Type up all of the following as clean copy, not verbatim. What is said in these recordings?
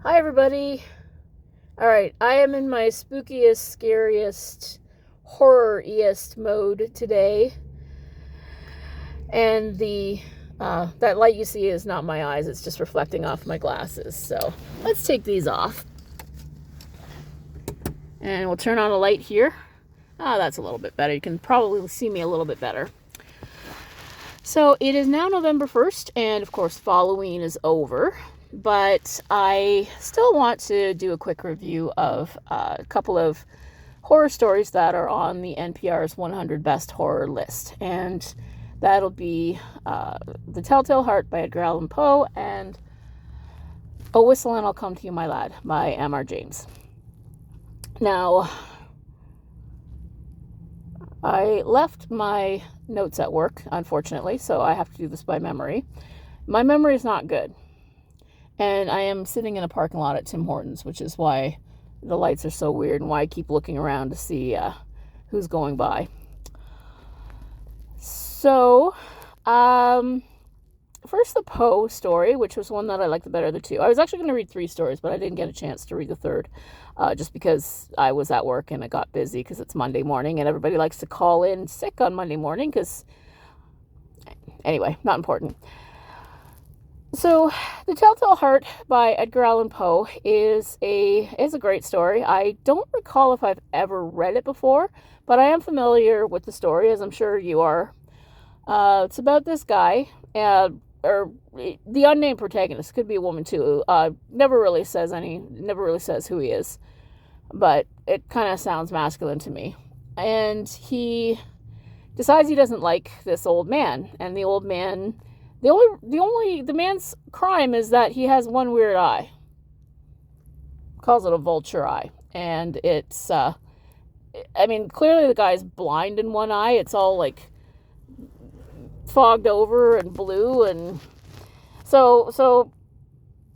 Hi everybody. Alright, I am in my spookiest, scariest, horror-iest mode today. And that light you see is not my eyes, it's just reflecting off my glasses. So let's take these off. And we'll turn on a light here. That's a little bit better. You can probably see me a little bit better. So it is now November 1st, and of course FALLOWEEN is over. But I still want to do a quick review of a couple of horror stories that are on the NPR's 100 Best Horror list. And that'll be The Telltale Heart by Edgar Allan Poe and Oh Whistle and I'll Come to You, My Lad by M.R. James. Now, I left my notes at work, unfortunately, so I have to do this by memory. My memory is not good. And I am sitting in a parking lot at Tim Hortons, which is why the lights are so weird and why I keep looking around to see who's going by. So, first the Poe story, which was one that I liked the better of the two. I was actually going to read 3 stories, but I didn't get a chance to read the third, just because I was at work and it got busy because it's Monday morning and everybody likes to call in sick on Monday morning because, anyway, not important. So, The Telltale Heart by Edgar Allan Poe is a great story. I don't recall if I've ever read it before, but I am familiar with the story, as I'm sure you are. It's about this guy, or the unnamed protagonist, could be a woman too. Never really says who he is, but it kind of sounds masculine to me. And he decides he doesn't like this old man, and the old man. The man's crime is that he has one weird eye. Calls it a vulture eye. And it's, clearly the guy's blind in one eye. It's all like fogged over and blue. And so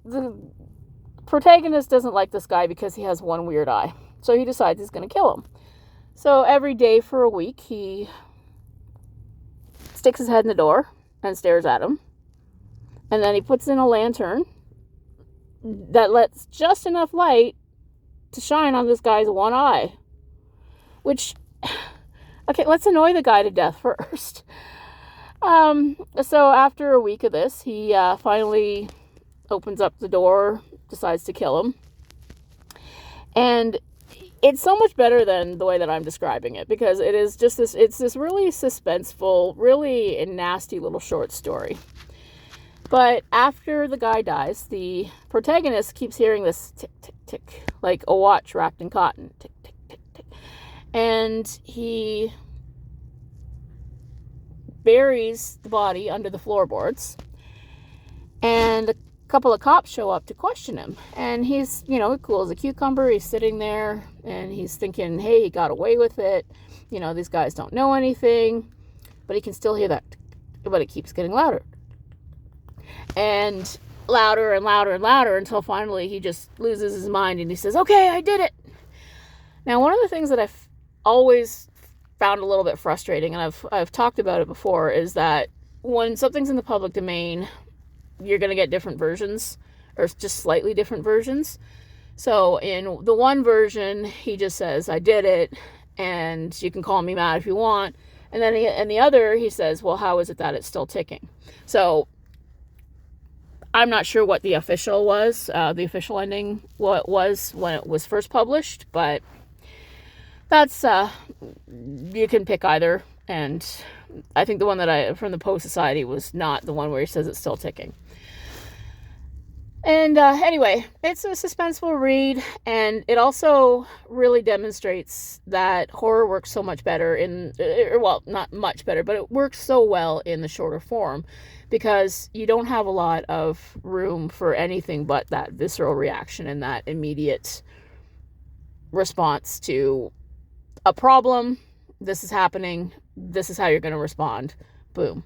the protagonist doesn't like this guy because he has one weird eye. So he decides he's going to kill him. So every day for a week, he sticks his head in the door and stares at him. And then he puts in a lantern that lets just enough light to shine on this guy's one eye. Which, okay, let's annoy the guy to death first. So after a week of this, he finally opens up the door, decides to kill him. And it's so much better than the way that I'm describing it, because it is just it's this really suspenseful, really nasty little short story. But after the guy dies, the protagonist keeps hearing this tick, tick, tick, like a watch wrapped in cotton, tick, tick, tick, tick. And he buries the body under the floorboards, and a couple of cops show up to question him, and he's, cool as a cucumber. He's sitting there and he's thinking, hey, he got away with it, these guys don't know anything, but he can still hear that, but it keeps getting louder and louder and louder and louder until finally he just loses his mind and he says, okay, I did it. Now, one of the things that I've always found a little bit frustrating, and I've talked about it before, is that when something's in the public domain, you're going to get different versions, or just slightly different versions. So in the one version, he just says, I did it, and you can call me mad if you want. And then in the other, he says, well, how is it that it's still ticking? So I'm not sure what the official was, the official ending, what it was when it was first published, but that's, you can pick either. And I think the one that from the Poe Society was not the one where he says it's still ticking. And anyway, it's a suspenseful read, and it also really demonstrates that horror works so much better not much better, but it works so well in the shorter form, because you don't have a lot of room for anything but that visceral reaction and that immediate response to a problem. This is happening. This is how you're going to respond. Boom.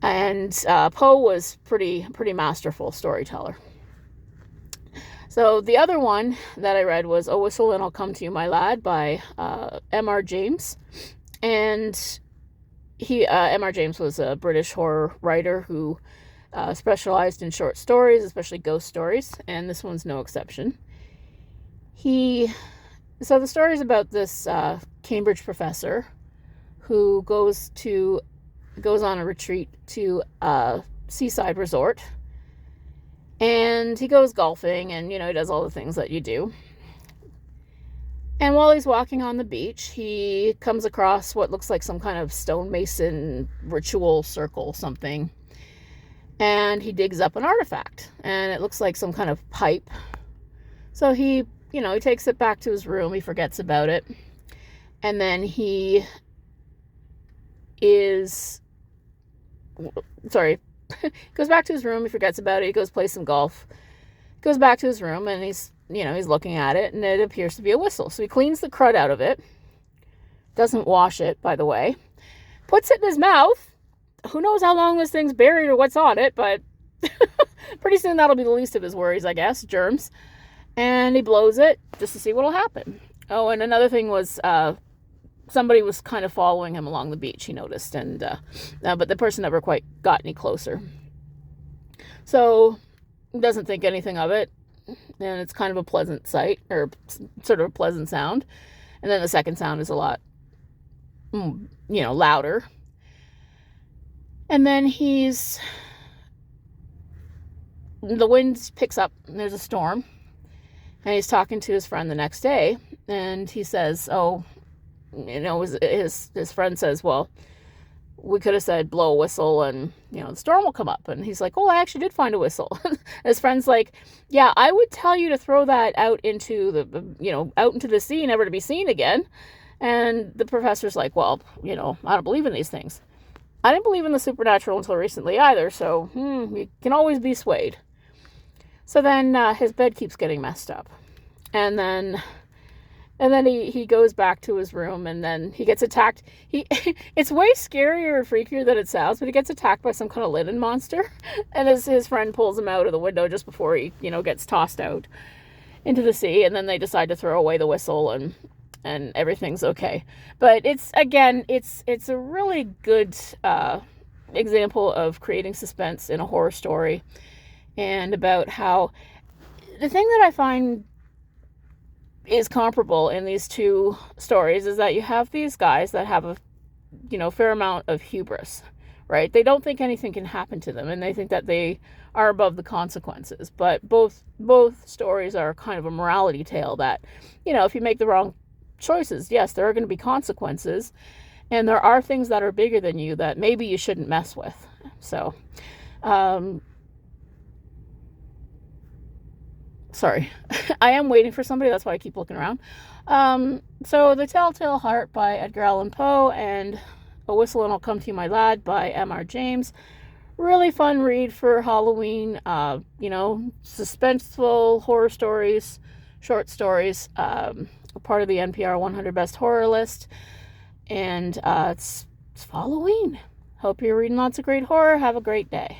And Poe was pretty masterful storyteller. So the other one that I read was Oh Whistle and I'll Come to You, My Lad by M.R. James. And M.R. James was a British horror writer who specialized in short stories, especially ghost stories, and this one's no exception. So the story is about this Cambridge professor who goes on a retreat to a seaside resort, and he goes golfing, and he does all the things that you do. And while he's walking on the beach, he comes across what looks like some kind of stonemason ritual circle something, and he digs up an artifact, and it looks like some kind of pipe. So he takes it back to his room. He forgets about it, and then goes back to his room. He forgets about it. He goes play some golf. Goes back to his room, and he's looking at it, and it appears to be a whistle. So he cleans the crud out of it. Doesn't wash it, by the way. Puts it in his mouth. Who knows how long this thing's buried or what's on it, but pretty soon that'll be the least of his worries, I guess. Germs. And he blows it just to see what'll happen. Oh, and another thing was somebody was kind of following him along the beach, he noticed, and but the person never quite got any closer. So he doesn't think anything of it, and it's kind of a pleasant sight, or sort of a pleasant sound. And then the second sound is a lot, louder. And then the wind picks up, and there's a storm. And he's talking to his friend the next day, and he says, his friend says, well, we could have said blow a whistle and, the storm will come up. And he's like, oh, I actually did find a whistle. His friend's like, yeah, I would tell you to throw that out into the sea, never to be seen again. And the professor's like, well, I don't believe in these things. I didn't believe in the supernatural until recently either, so you can always be swayed. So then his bed keeps getting messed up. And then he goes back to his room, and then he gets attacked. It's way scarier and freakier than it sounds, but he gets attacked by some kind of linen monster. And his friend pulls him out of the window just before he, gets tossed out into the sea. And then they decide to throw away the whistle, and everything's okay. But it's a really good example of creating suspense in a horror story, and about how the thing that I find is comparable in these two stories is that you have these guys that have a fair amount of hubris, right? They don't think anything can happen to them, and they think that they are above the consequences. But both stories are kind of a morality tale that, if you make the wrong choices, yes, there are going to be consequences, and there are things that are bigger than you that maybe you shouldn't mess with. So, sorry, I am waiting for somebody, that's why I keep looking around. So The Telltale Heart by Edgar Allan Poe, and A Whistle and I'll Come to You, My Lad by M.R. James. Really fun read for Halloween. Suspenseful horror stories, short stories, part of the NPR 100 Best Horror list. And it's FALLOWEEN. Hope you're reading lots of great horror. Have a great day.